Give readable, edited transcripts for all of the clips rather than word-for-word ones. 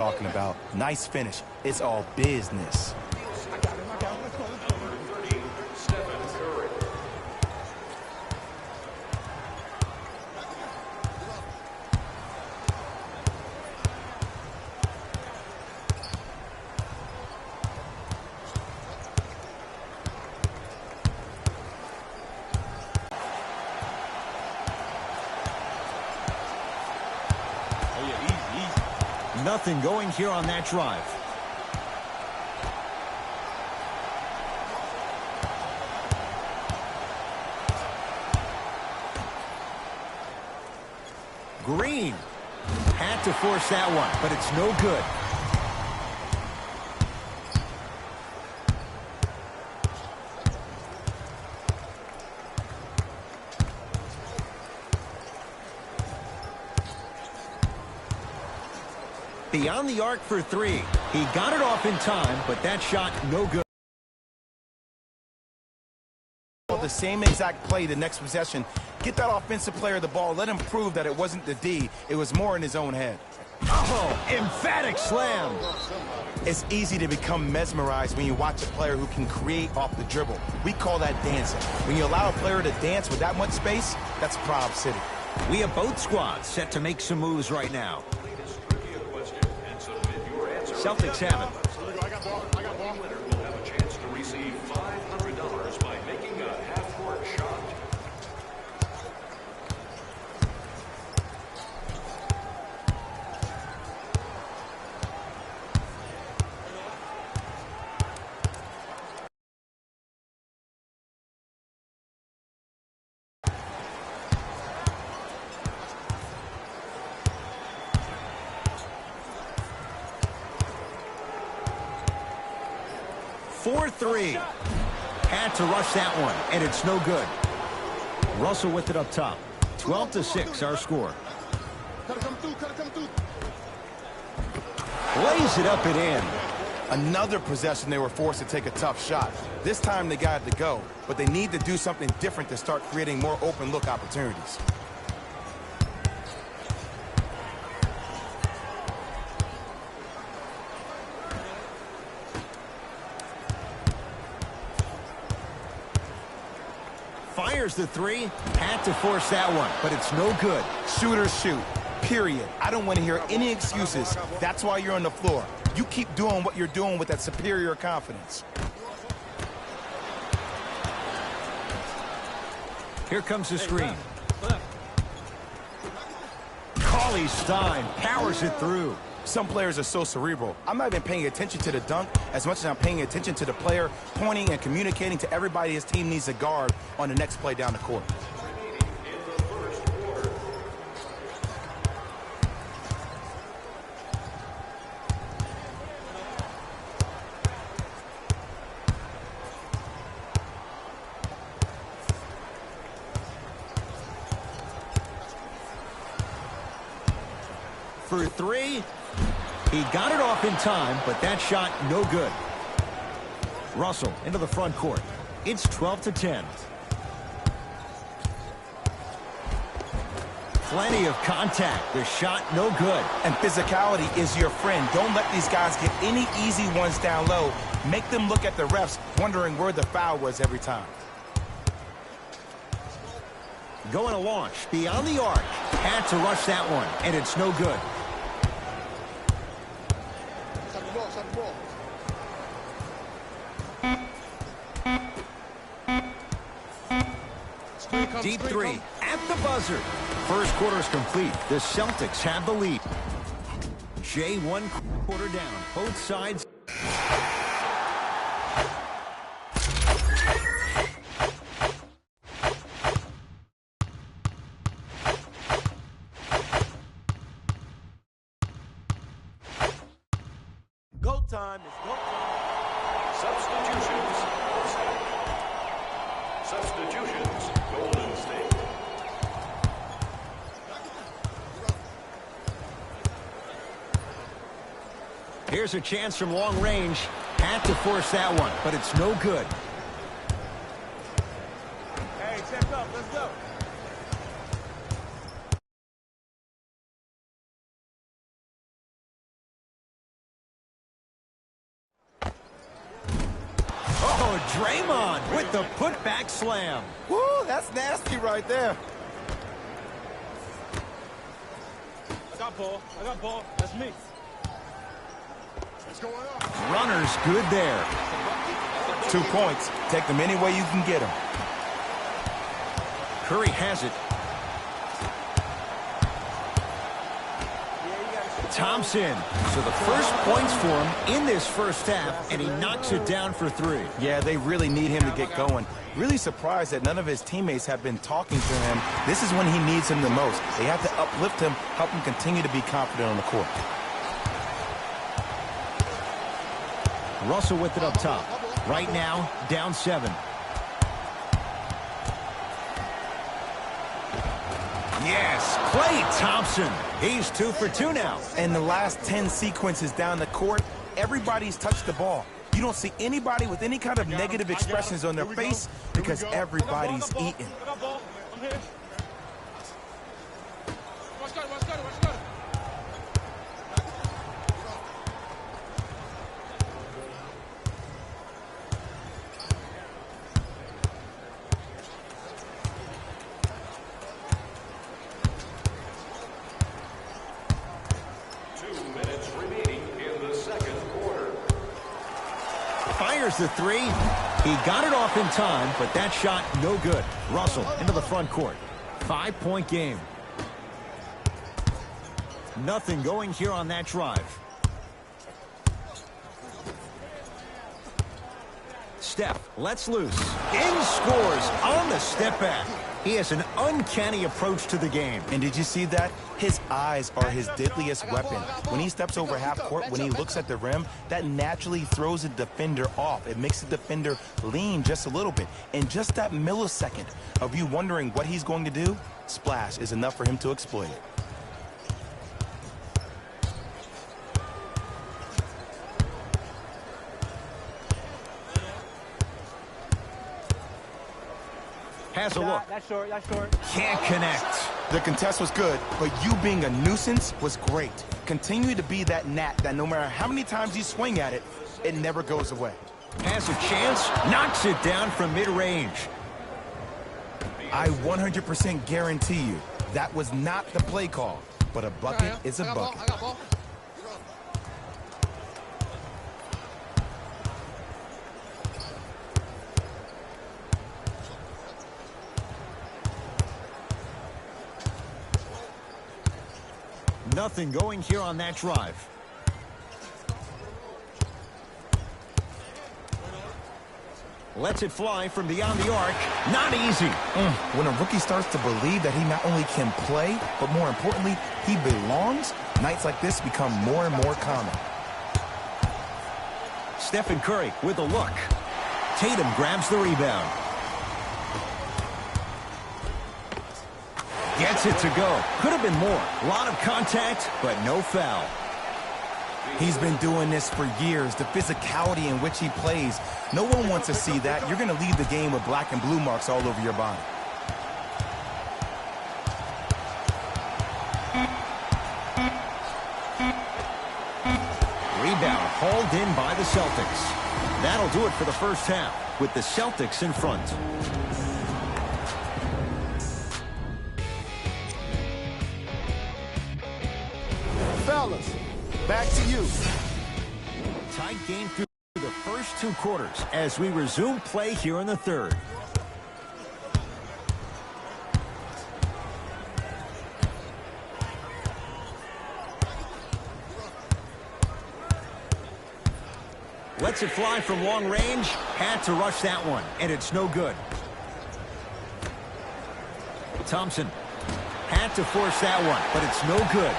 Talking about nice finish. It's all business. Nothing going here on that drive. Green had to force that one, but it's no good. Beyond the arc for three. He got it off in time, but that shot no good. The same exact play the next possession. Get that offensive player the ball. Let him prove that it wasn't the D. It was more in his own head. Oh, emphatic slam. It's easy to become mesmerized when you watch a player who can create off the dribble. We call that dancing. When you allow a player to dance with that much space, that's Prob City. We have both squads set to make some moves right now. Celtics have it. Winner will have a chance to receive $500 by making a half-court shot. Four three. Had to rush that one, and it's no good. Russell with it up top. 12-6, our score. Lays it up and in. Another possession they were forced to take a tough shot. This time they got it to go, but they need to do something different to start creating more open look opportunities. Fires the three. Had to force that one, but it's no good. Shooters shoot, period. I don't want to hear any excuses. That's why you're on the floor. You keep doing what you're doing with that superior confidence. Here comes the screen. Cauley-Stein powers it through. Some players are so cerebral. I'm not even paying attention to the dunk as much as I'm paying attention to the player pointing and communicating to everybody his team needs a guard on the next play down the court. For three. He got it off in time, but that shot no good. Russell into the front court. It's 12-10. Plenty of contact. The shot no good. And physicality is your friend. Don't let these guys get any easy ones down low. Make them look at the refs, wondering where the foul was every time. Going to launch beyond the arc. Had to rush that one, and it's no good. Deep three at the buzzer. First quarter is complete. The Celtics have the lead. Jay, 1 quarter down. Both sides. Go time is go time. Substitutions. Substitutions. Golden State. Here's a chance from long range. Had to force that one, but it's no good. Hey, check up. Let's go. Draymond with the putback slam. Woo, that's nasty right there. I got ball. That's me. Runner's good there. 2 points. Take them any way you can get them. Curry has it. Thompson. So the first points for him in this first half, and he knocks it down for 3. Yeah, they really need him to get going. Really surprised that none of his teammates have been talking to him. This is when he needs him the most. They have to uplift him, help him continue to be confident on the court. Russell with it up top. Right now, down 7. Yes, Klay Thompson. He's 2 for 2 now. And the last 10 sequences down the court, everybody's touched the ball. You don't see anybody with any kind of negative expressions on their face because everybody's eating. Fires the 3. He got it off in time, but that shot no good. Russell into the front court. 5-point game. Nothing going here on that drive. Steph lets loose. In scores on the step back. He has an uncanny approach to the game. And did you see that? His eyes are his deadliest weapon. When he steps over half court, when he looks at the rim, that naturally throws the defender off. It makes the defender lean just a little bit. And just that millisecond of you wondering what he's going to do, splash is enough for him to exploit it. Has a look. That's short. Can't connect. The contest was good, but you being a nuisance was great. Continue to be that gnat that no matter how many times you swing at it, it never goes away. Has a chance. Knocks it down from mid-range. I 100% guarantee you that was not the play call, but a bucket is a bucket. Nothing going here on that drive. Lets it fly from beyond the arc. Not easy. When a rookie starts to believe that he not only can play, but more importantly, he belongs, nights like this become more and more common. Stephen Curry with a look. Tatum grabs the rebound. Gets it to go. Could have been more. A lot of contact, but no foul. He's been doing this for years. The physicality in which he plays. No one wants to see that. You're going to leave the game with black and blue marks all over your body. Rebound hauled in by the Celtics. That'll do it for the first half with the Celtics in front. Fellas, back to you. Tight game through the first 2 quarters as we resume play here in the third. Lets it fly from long range. Had to rush that one, and it's no good. Thompson had to force that one, but it's no good.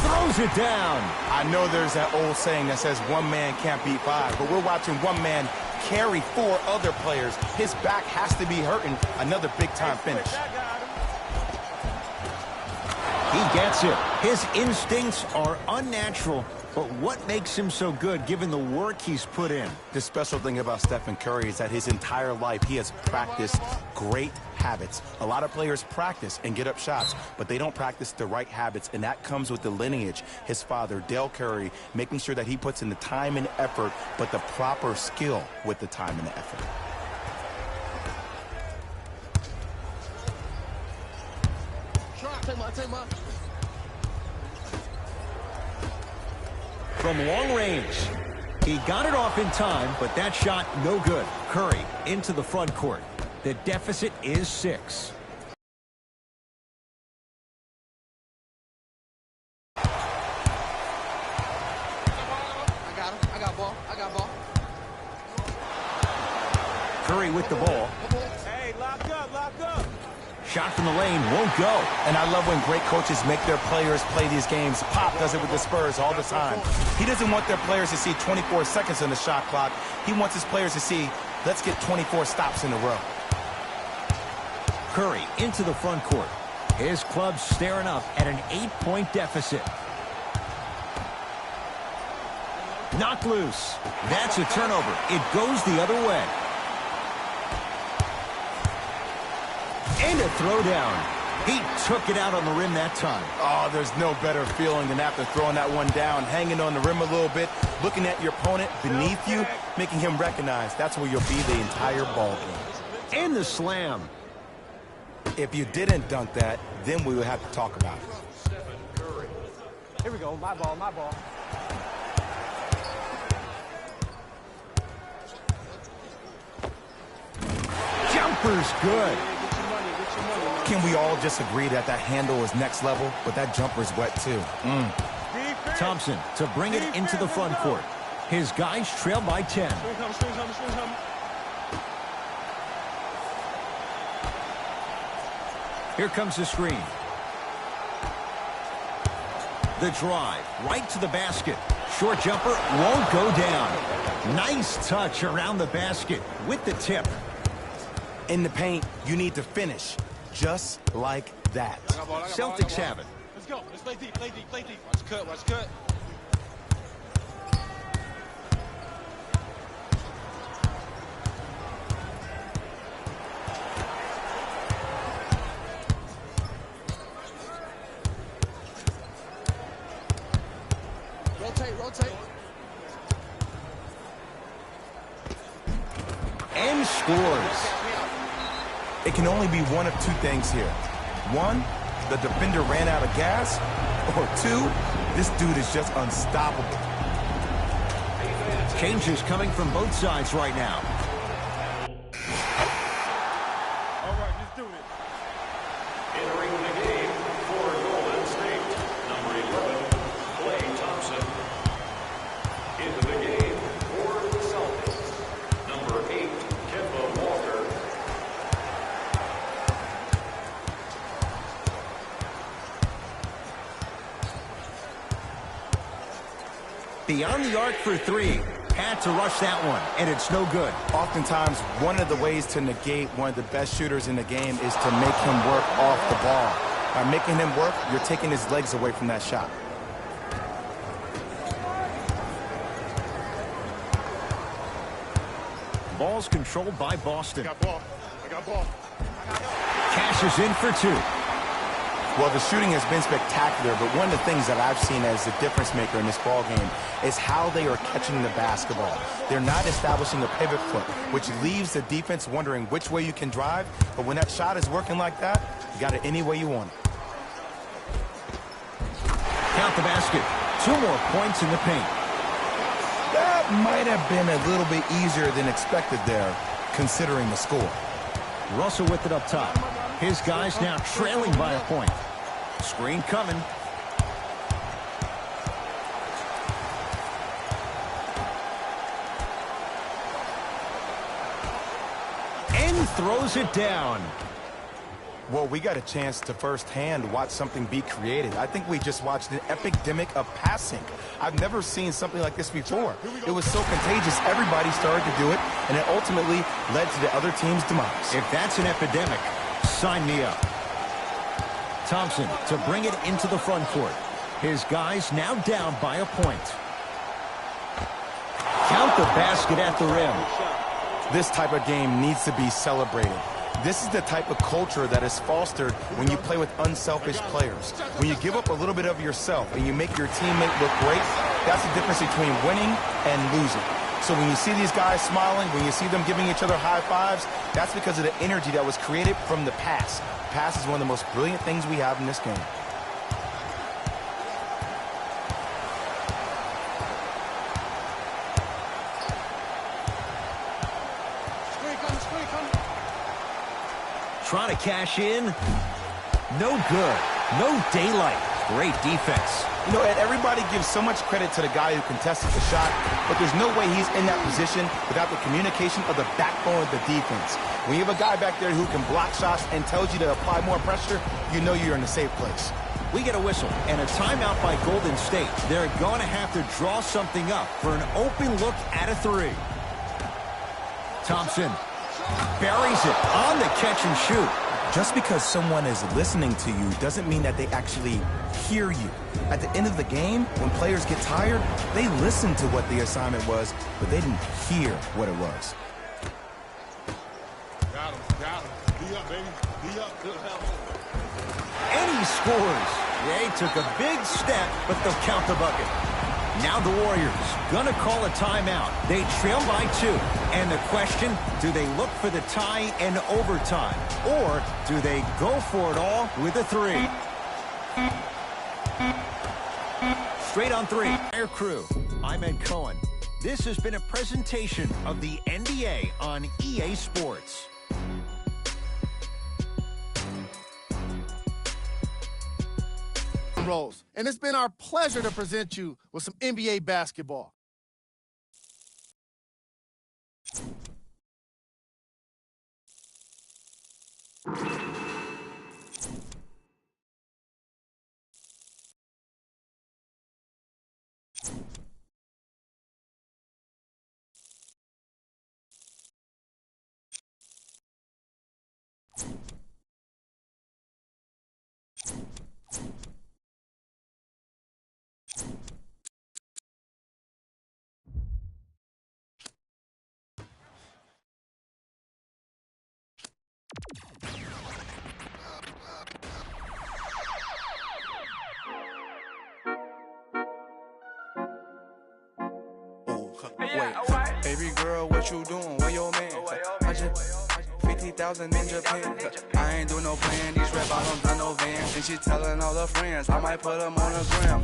Throws it down. I know there's that old saying that says one man can't beat 5, but we're watching one man carry 4 other players. His back has to be hurting. Another big-time finish. He gets it. His instincts are unnatural, but what makes him so good given the work he's put in? The special thing about Stephen Curry is that his entire life he has practiced great habits. A lot of players practice and get up shots, but they don't practice the right habits, and that comes with the lineage. His father, Dell Curry, making sure that he puts in the time and effort, but the proper skill with the time and the effort. From long range, he got it off in time, but that shot no good. Curry into the front court. The deficit is 6. I got him. I got ball. Curry with the ball. Hey, lock up. Shot from the lane won't go. And I love when great coaches make their players play these games. Pop does it with the Spurs all the time. He doesn't want their players to see 24 seconds on the shot clock. He wants his players to see, let's get 24 stops in a row. Curry into the front court. His club staring up at an 8-point deficit. Knocked loose. That's a turnover. It goes the other way. And a throwdown. He took it out on the rim that time. Oh, there's no better feeling than after throwing that one down, hanging on the rim a little bit, looking at your opponent beneath you, making him recognize that's where you'll be the entire ball game. And the slam. If you didn't dunk that, then we would have to talk about it. Here we go. My ball. Jumper's good. Can we all just agree that that handle is next level, but that jumper's wet too? Thompson to bring it into the front court. His guys trail by 10. Swing coming. Here comes the screen. The drive right to the basket. Short jumper won't go down. Nice touch around the basket with the tip. In the paint, you need to finish just like that. Celtics have it. Let's go. Let's play deep. Watch cut. Rotate. And scores. It can only be one of two things here. One, the defender ran out of gas, or two, this dude is just unstoppable. Changes coming from both sides right now. All right, let's do it. Entering the game for Golden State, number 11, Klay Thompson. Into the game for the Celtics, number 8, Kemba Walker. Beyond the arc for 3. Had to rush that one, and it's no good. Oftentimes, one of the ways to negate one of the best shooters in the game is to make him work off the ball. By making him work, you're taking his legs away from that shot. Ball's controlled by Boston. I got ball. Cashes in for 2. Well, the shooting has been spectacular, but one of the things that I've seen as the difference maker in this ball game is how they are catching the basketball. They're not establishing a pivot foot, which leaves the defense wondering which way you can drive, but when that shot is working like that, you got it any way you want it. Count the basket. 2 more points in the paint. That might have been a little bit easier than expected there, considering the score. Russell with it up top. His guys now trailing by a point. Screen coming. And throws it down. Well, we got a chance to firsthand watch something be created. I think we just watched an epidemic of passing. I've never seen something like this before. It was so contagious, everybody started to do it, and it ultimately led to the other team's demise. If that's an epidemic, sign me up. Thompson to bring it into the front court. His guys now down by a point. Count the basket at the rim. This type of game needs to be celebrated. This is the type of culture that is fostered when you play with unselfish players. When you give up a little bit of yourself and you make your teammate look great, that's the difference between winning and losing. So when you see these guys smiling, when you see them giving each other high fives, that's because of the energy that was created from the pass. Pass is one of the most brilliant things we have in this game. Trying to cash in. No good. No daylight. Great defense. You know, Ed, everybody gives so much credit to the guy who contested the shot, but there's no way he's in that position without the communication of the backbone of the defense. When you have a guy back there who can block shots and tells you to apply more pressure, you know you're in a safe place. We get a whistle and a timeout by Golden State. They're going to have to draw something up for an open look at a three. Thompson buries it on the catch and shoot. Just because someone is listening to you doesn't mean that they actually hear you. At the end of the game, when players get tired, they listen to what the assignment was, but they didn't hear what it was. Got him. D up, baby. D up. Good help. And he scores. They took a big step, but they'll count the bucket. Now the Warriors gonna call a timeout. They trail by 2. And the question, do they look for the tie in overtime? Or do they go for it all with a 3? Straight on 3. Air crew, I'm Ed Cohen. This has been a presentation of the NBA on EA Sports. Rose, and it's been our pleasure to present you with some NBA basketball. Wait, baby girl, what you doing? Where your man? I just 50,000 in Japan. I ain't do no plan. These red bottoms, I know Vans. And she telling all her friends I might put them on the gram.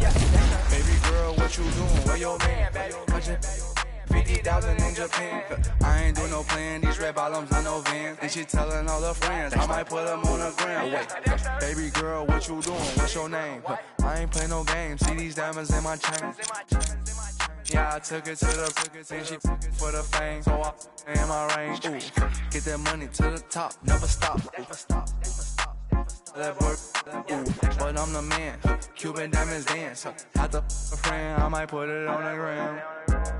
Baby girl, what you doing? Where your man? I just 50,000 in Japan. I ain't do no plan. These red bottoms, I know Vans. And she telling all her friends I might put them on the gram. Wait, baby girl, what you doing? What's your name? I ain't play no games. See these diamonds in my chain. Yeah, I took it to the and she for the fame. So I in my range. Ooh, get that money to the top, never stop. That work, ooh, but I'm the man. Cuban diamonds dance. Had the friend, I might put it on the gram.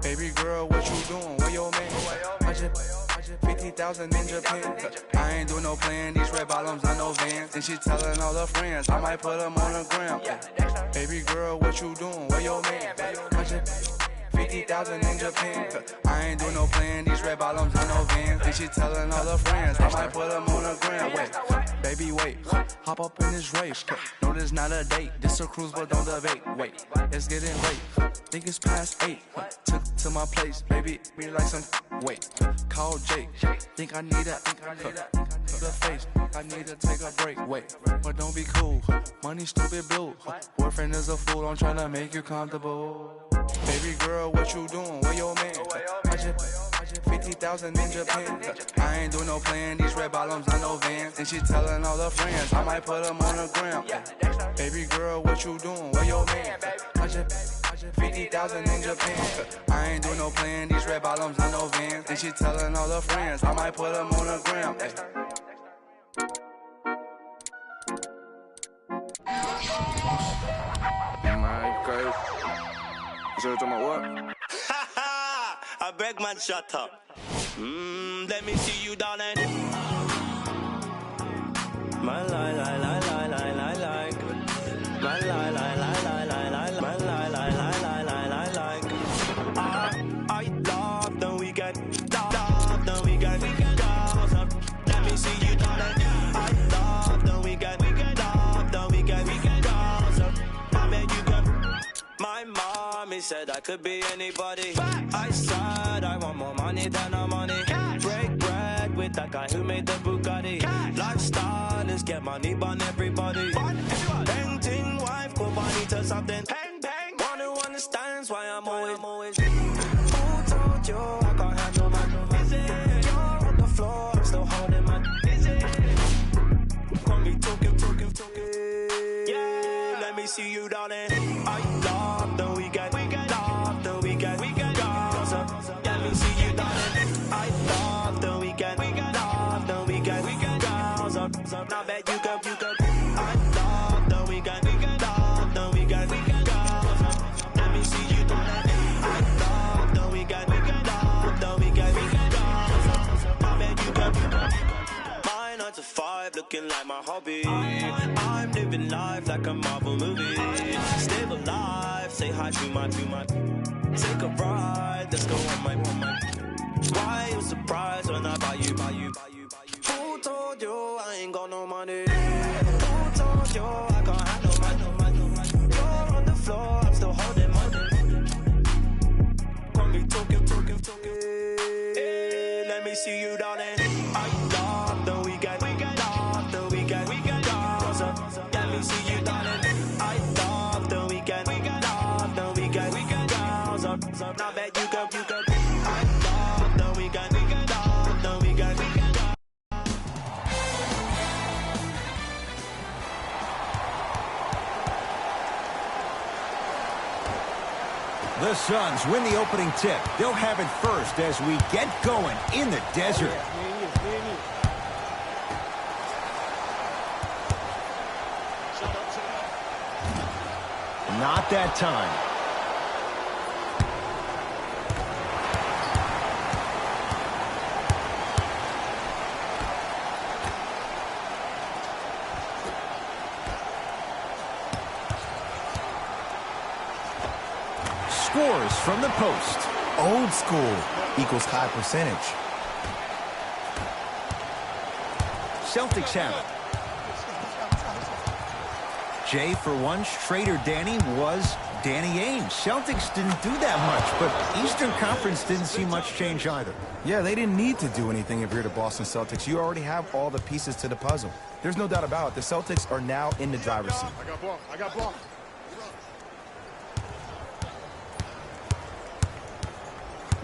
Baby girl, what you doing? Where your man? I just 50,000 in Japan. I ain't do no plan. These red bottoms, I know Vans. And she telling all her friends I might put them on the gram. Baby girl, what you doing? Where your man? I just 50,000 in Japan. I ain't do no plan. These red bottoms, I know Vans. And she telling all her friends I might put them on the gram. Wait, baby, wait. Hop up in this race. No, this not a date. This a cruise, but don't debate. Wait, it's getting late. Think it's past 8. Took to my place, baby. Me like some. Wait, call Jake. Think I need a. The face. I need to take a break. Wait, but don't be cool. Money stupid blue. Boyfriend is a fool. I'm trying to make you comfortable. Baby girl, what you doing? Where your man? I just 50,000 in Japan. I ain't do no plan. These red bottoms, I know Vans. And she telling all her friends I might put them on the gram. Baby girl, what you doing? Where your man? I just 50,000 in Japan. I ain't do no plan. These red bottoms, I know Vans. And she telling all her friends I might put them on the gram. My girl. So you talking about what? I beg man, shut up. Let me see you down and my lie, lie, lie, lie, lie, lie, lie. My lie, lie, lie, lie, lie, lie, my lie, lie, lie, lie, lie, lie, lie. I love the weekend, love the weekend. Let me see you down. My mommy said I could be anybody. I said I want more money than no money. Break bread with that guy who made the Bugatti. Lifestyle is get money, bun everybody. Bang ting wife, go money to something. Bang bang. One who understands why I'm always. Who told you I can't handle my? Is it? You're on the floor, I'm still holding my. Is it? Call me talking. Yeah, let me see you, darling. I love the weekend. Love the weekend. Gaza, let me see you, darling. I love the weekend. Love the weekend. Gaza, now bet you go. I love the weekend. Love the weekend. Gaza, let me see you, darling. I love the weekend. Love the weekend. Gaza, now bet you go. My 9 to 5 looking like my hobby. I'm living life like a Marvel movie. Still alive, say hi to my. Take a ride, let's go on my. Why you surprised when I buy you? Who told you I ain't got no money? Who told you I can't handle my? You're on the floor, I'm still holding money. Call me talking. Hey, let me see you, darling. I love the weekend. Love the weekend. Gaza, let me see you, darling. I love the weekend. Love the weekend. Gaza, now bet you go. I love the weekend. Love the weekend. The Suns win the opening tip. They'll have it first as we get going in the desert. Not that time. Scores from the post. Old school equals high percentage. Celtics have it. Jay, for once, Trader Danny was Danny Ainge. Celtics didn't do that much, but Eastern Conference didn't see much change either. Yeah, they didn't need to do anything if you're the Boston Celtics. You already have all the pieces to the puzzle. There's no doubt about it. The Celtics are now in the driver's seat. I got ball.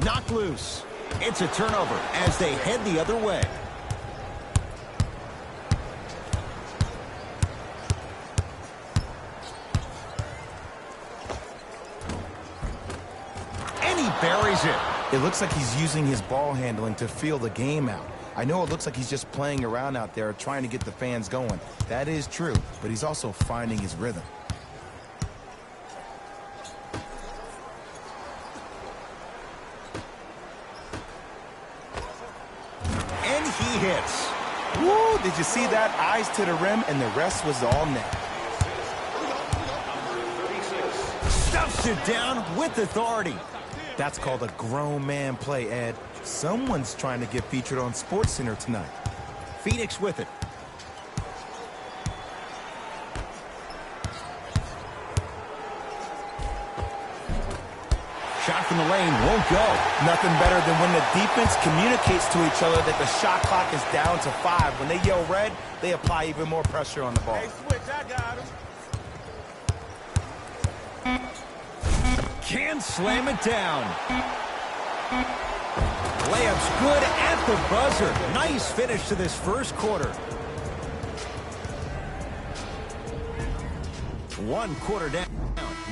Knocked loose. It's a turnover as they head the other way. And he buries it. It looks like he's using his ball handling to feel the game out. I know it looks like he's just playing around out there trying to get the fans going. That is true, but he's also finding his rhythm. And he hits. Woo! Did you see that? Eyes to the rim, and the rest was all net. Stuffs it down with authority. That's called a grown man play, Ed. Someone's trying to get featured on SportsCenter tonight. Phoenix with it. Shot from the lane won't go. Nothing better than when the defense communicates to each other that the shot clock is down to 5. When they yell red, they apply even more pressure on the ball. Hey, switch, I got him. Can't slam it down. Layup's good at the buzzer. Nice finish to this first quarter. 1 quarter down.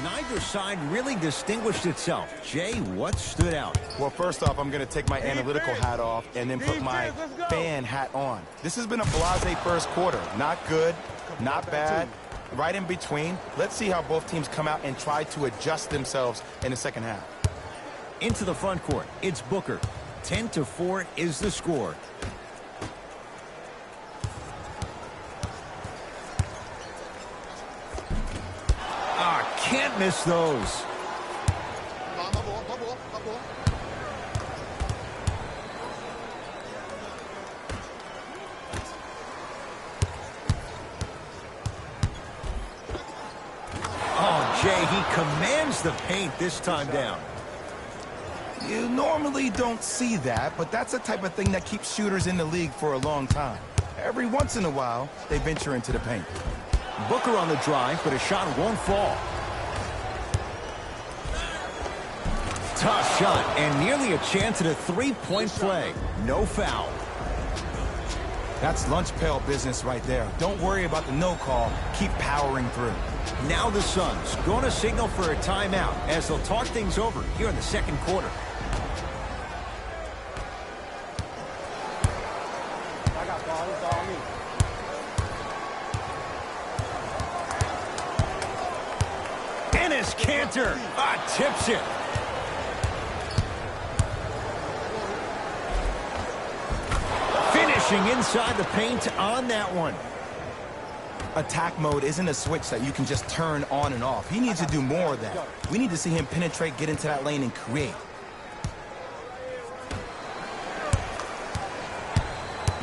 Neither side really distinguished itself. Jay, what stood out? Well, first off, I'm going to take my analytical hat off and then put my fan hat on. This has been a blasé first quarter. Not good, not bad, right in between. Let's see how both teams come out and try to adjust themselves in the second half. Into the front court, it's Booker. 10-4 is the score. Can't miss those. Oh, Jay, he Commands the paint this time down. You normally don't see that, but that's the type of thing that keeps shooters in the league for a long time. Every once in a while, they venture into the paint. Booker on the drive, but a shot won't fall. Tough shot, and nearly a chance at a three-point play. No foul. That's lunch pail business right there. Don't worry about the no call. Keep powering through. Now the Suns going to signal for a timeout as they'll talk things over here in the second quarter. I got ball. It's all me. Enes Kanter tips it. Finishing inside the paint on that one. Attack mode isn't a switch that you can just turn on and off. He needs to do more of that. We need to see him penetrate, get into that lane, and create.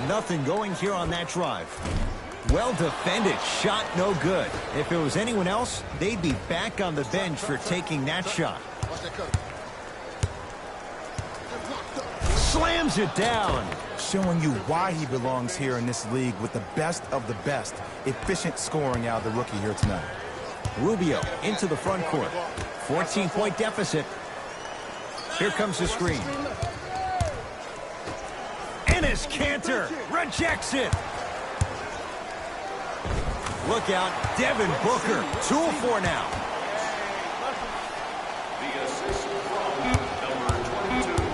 Nothing going here on that drive. Well defended. Shot no good. If it was anyone else, they'd be back on the bench for taking that shot. Slams it down. Showing you why he belongs here in this league with the best of the best. Efficient scoring out of the rookie here tonight. Rubio into the front court. 14-point deficit. Here comes the screen. Enes Kanter rejects it. Look out, Devin Booker. 2-4 now. The assist from number 22.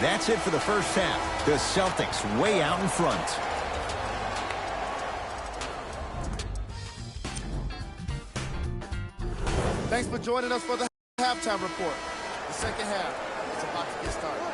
That's it for the first half. The Celtics way out in front. Thanks for joining us for the halftime report. The second half is about to get started.